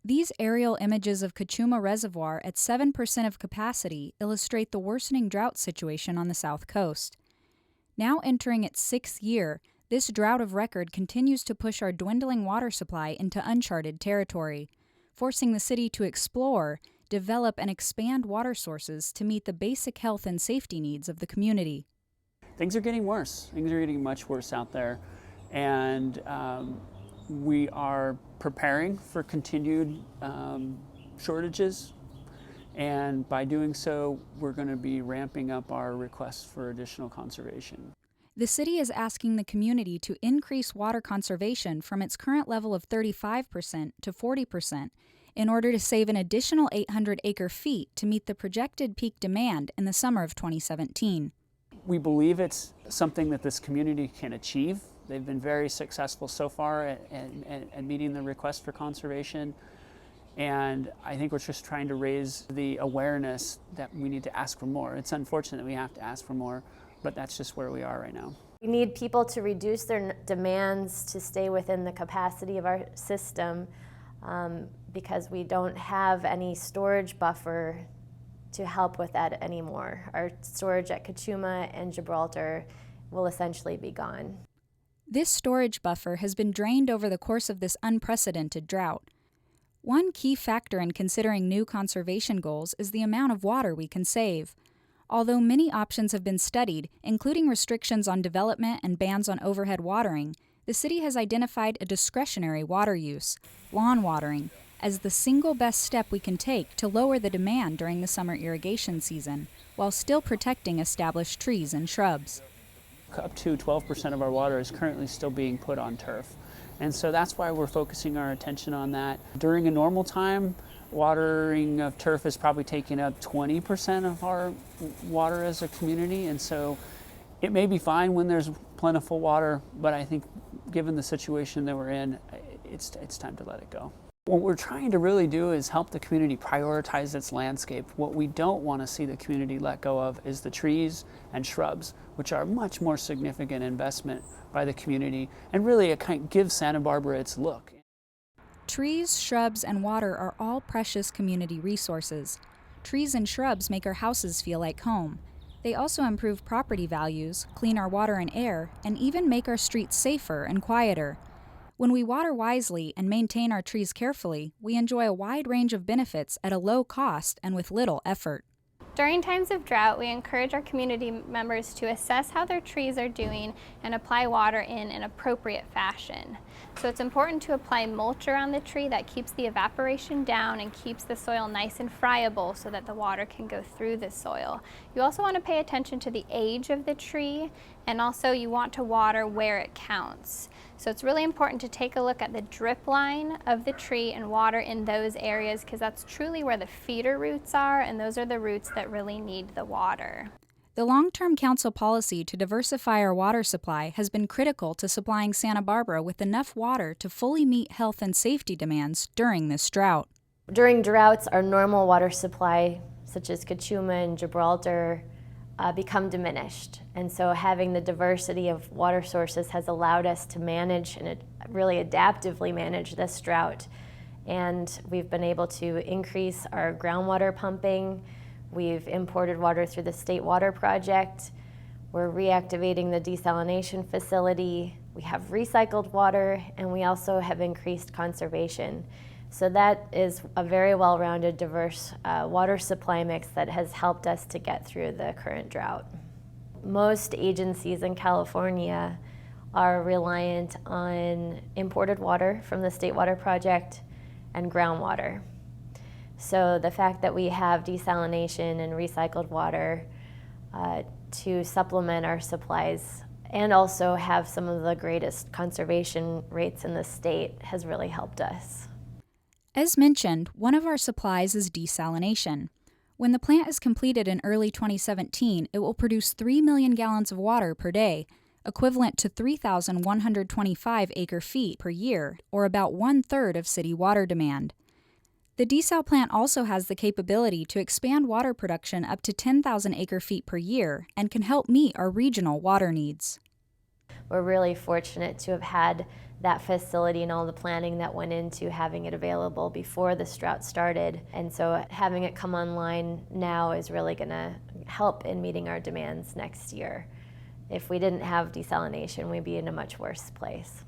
These aerial images of Cachuma Reservoir at 7% of capacity illustrate the worsening drought situation on the south coast. Now entering its sixth year, this drought of record continues to push our dwindling water supply into uncharted territory, forcing the city to explore, develop, and expand water sources to meet the basic health and safety needs of the community. Things are getting worse. Things are getting much worse out there. And we are preparing for continued shortages. And by doing so, we're going to be ramping up our requests for additional conservation. The city is asking the community to increase water conservation from its current level of 35% to 40% in order to save an additional 800 acre-feet to meet the projected peak demand in the summer of 2017. We believe it's something that this community can achieve. They've been very successful so far at meeting the request for conservation. And I think we're just trying to raise the awareness that we need to ask for more. It's unfortunate that we have to ask for more, but that's just where we are right now. We need people to reduce their demands to stay within the capacity of our system because we don't have any storage buffer to help with that anymore. Our storage at Cachuma and Gibraltar will essentially be gone. This storage buffer has been drained over the course of this unprecedented drought. One key factor in considering new conservation goals is the amount of water we can save. Although many options have been studied, including restrictions on development and bans on overhead watering, the city has identified a discretionary water use, lawn watering, as the single best step we can take to lower the demand during the summer irrigation season, while still protecting established trees and shrubs. Up to 12% of our water is currently still being put on turf. And so that's why we're focusing our attention on that. During a normal time, watering of turf is probably taking up 20% of our water as a community. And so it may be fine when there's plentiful water, but I think given the situation that we're in, it's time to let it go. What we're trying to really do is help the community prioritize its landscape. What we don't want to see the community let go of is the trees and shrubs, which are a much more significant investment by the community, and really it kind of gives Santa Barbara its look. Trees, shrubs, and water are all precious community resources. Trees and shrubs make our houses feel like home. They also improve property values, clean our water and air, and even make our streets safer and quieter. When we water wisely and maintain our trees carefully, we enjoy a wide range of benefits at a low cost and with little effort. During times of drought, we encourage our community members to assess how their trees are doing and apply water in an appropriate fashion. So it's important to apply mulch around the tree that keeps the evaporation down and keeps the soil nice and friable so that the water can go through the soil. You also want to pay attention to the age of the tree, and also you want to water where it counts. So it's really important to take a look at the drip line of the tree and water in those areas because that's truly where the feeder roots are, and those are the roots that really need the water. The long-term council policy to diversify our water supply has been critical to supplying Santa Barbara with enough water to fully meet health and safety demands during this drought. During droughts, our normal water supply, such as Cachuma and Gibraltar, become diminished. And so having the diversity of water sources has allowed us to manage and really adaptively manage this drought. And we've been able to increase our groundwater pumping. We've imported water through the State Water Project. We're reactivating the desalination facility. We have recycled water, and we also have increased conservation. So that is a very well-rounded, diverse water supply mix that has helped us to get through the current drought. Most agencies in California are reliant on imported water from the State Water Project and groundwater. So the fact that we have desalination and recycled water to supplement our supplies and also have some of the greatest conservation rates in the state has really helped us. As mentioned, one of our supplies is desalination. When the plant is completed in early 2017, it will produce 3 million gallons of water per day, equivalent to 3,125 acre-feet per year, or about 1/3 of city water demand. The desal plant also has the capability to expand water production up to 10,000 acre-feet per year and can help meet our regional water needs. We're really fortunate to have had that facility and all the planning that went into having it available before this drought started. And so having it come online now is really going to help in meeting our demands next year. If we didn't have desalination, we'd be in a much worse place.